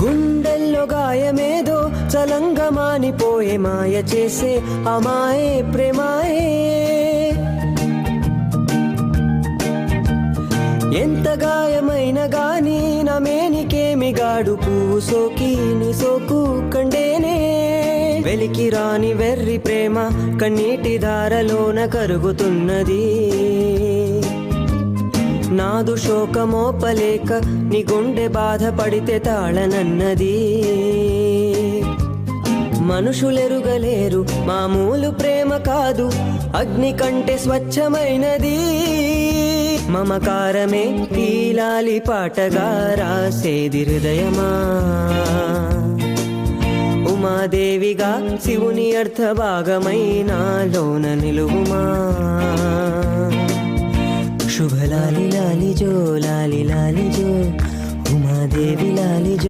గుండెల్లో గాయమేదో చలంగా మానిపోయే మాయ చేసే అమాయే ప్రేమాయే. ఎంత గాయమైన గాని నా మేనికేమి గాడు పువ్వు సోకి నీ సోకు కండేనే. వెలికి రాని వెర్రి ప్రేమ కన్నీటి ధారలోన కరుగుతున్నది. నాదు శోకమోపలేక నీ గుండె బాధపడితే తాళనన్నది. మనుషులెరుగలేరు మామూలు ప్రేమ కాదు, అగ్ని కంటే స్వచ్ఛమైనది. మమకారమే తీలాలి పాటగా రాసేది హృదయమా. ఉమాదేవిగా శివుని అర్థ భాగమైనాలోన నిలువుమా. శుభ లాలి లాలి జో, లాలి లాలి జో, ఉమాదేవి లాలి జో.